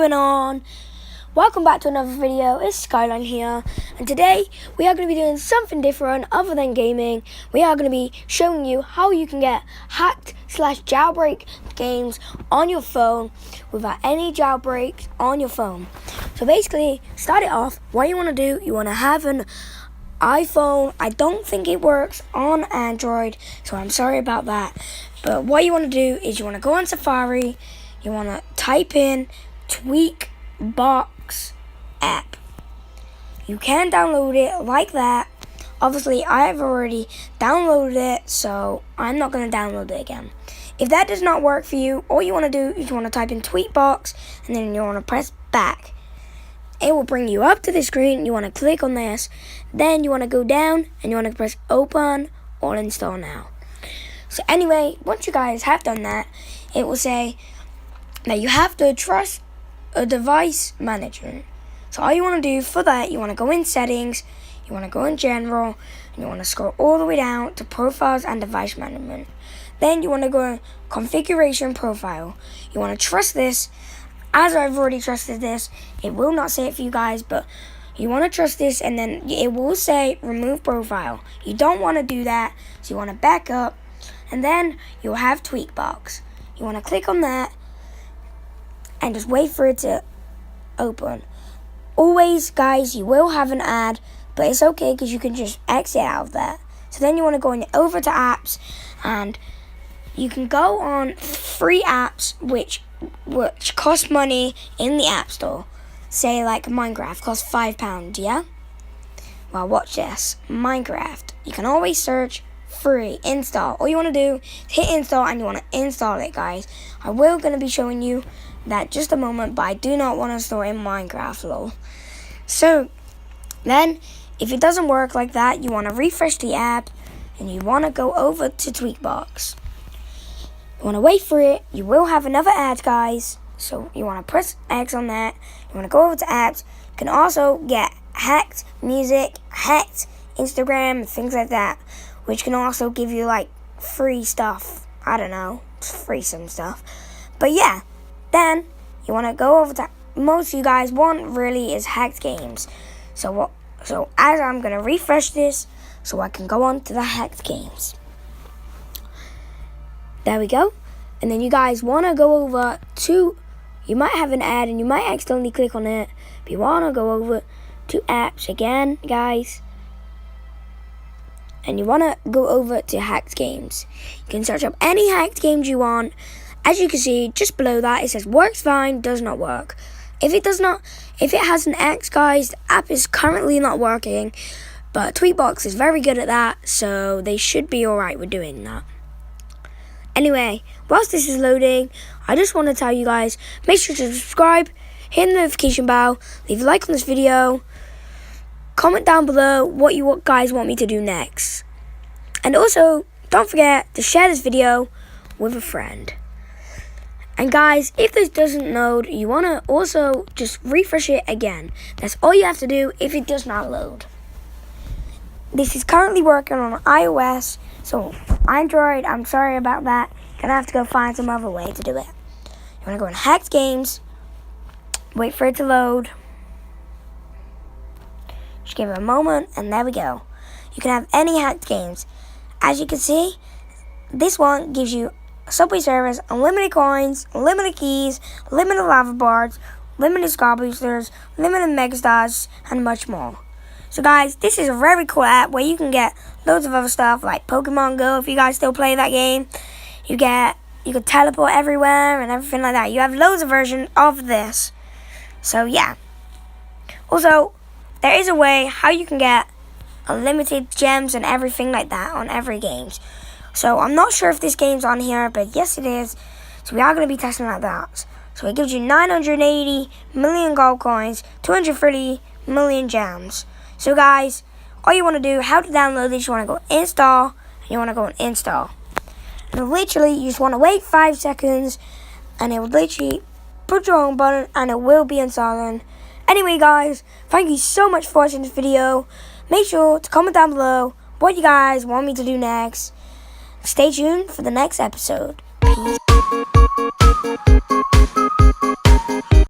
going on? Welcome back to another video. It's Skyline here, and today we are going to be doing something different other than gaming. We are going to be showing you how you can get hacked/jailbreak games on your phone without any jailbreaks on your phone. So basically, start it off. What you want to do, you want to have an iPhone. I don't think it works on Android, so I'm sorry about that. But what you want to do is you want to go on Safari. You want to type in Tweakbox app. You can download it like that. Obviously, I have already downloaded it, so I'm not going to download it again. If that does not work for you, all you want to do is you want to type in Tweakbox, and then you want to press back. It will bring you up to the screen. You want to click on this. Then you want to go down, and you want to press open or install now. So anyway, once you guys have done that, it will say that you have to trust a device manager. So all you want to do for that, you want to go in settings, you want to go in general, and you want to scroll all the way down to profiles and device management. Then you want to go in configuration profile. You want to trust this. As I've already trusted this, it will not say it for you guys, but you want to trust this, and then it will say remove profile. You don't want to do that, so you want to back up, and then you'll have Tweakbox. You want to click on that and just wait for it to open. Always, guys, you will have an ad, but it's okay because you can just exit out of that. So then you want to go over to apps, and you can go on free apps which cost money in the App Store. Say like Minecraft costs £5, yeah? Well, watch this. Minecraft. You can always search free install. All you want to do is hit install, and you want to install it, guys. I will going to be showing you that just a moment, but I do not want to store in Minecraft, lol. So then if it doesn't work like that, you want to refresh the app, and you want to go over to Tweakbox. You want to wait for it. You will have another ad, guys, so you want to press X on that. You want to go over to apps. You can also get hacked music, hacked Instagram, things like that, which can also give you like free stuff. I don't know, it's free some stuff. But yeah, then you want to go over to, most of you guys want really is hacked games. So as I'm going to refresh this so I can go on to the hacked games. There we go. And then you guys want to go over to, you might have an ad and you might accidentally click on it, but you want to go over to apps again, guys. And you want to go over to hacked games. You can search up any hacked games you want. As you can see, just below that, it says works fine, does not work. If it has an X, guys, the app is currently not working. But Tweakbox is very good at that, so they should be alright with doing that. Anyway, whilst this is loading, I just want to tell you guys, make sure to subscribe, hit the notification bell, leave a like on this video, comment down below what you guys want me to do next. And also, don't forget to share this video with a friend. And guys, if this doesn't load, you want to also just refresh it again. That's all you have to do if it does not load. This is currently working on iOS, so Android, I'm sorry about that. You're going to have to go find some other way to do it. You want to go in hacked games, wait for it to load. Just give it a moment, and there we go. You can have any hacked games. As you can see, this one gives you Subway Surfers, unlimited coins, unlimited keys, limited lava bars, limited scar boosters, limited megastars, and much more. So guys, this is a very cool app where you can get loads of other stuff like Pokemon Go if you guys still play that game. You can teleport everywhere and everything like that. You have loads of versions of this. So yeah. Also, there is a way how you can get unlimited gems and everything like that on every game. So I'm not sure if this game's on here, but yes it is. So we are going to be testing like that. So it gives you 980 million gold coins, 230 million gems. So guys, all you want to do, how to download this, you want to go install, and you want to go and install. And literally, you just want to wait 5 seconds, and it will literally put your own button, and it will be installing. Anyway guys, thank you so much for watching this video. Make sure to comment down below what you guys want me to do next. Stay tuned for the next episode. Peace.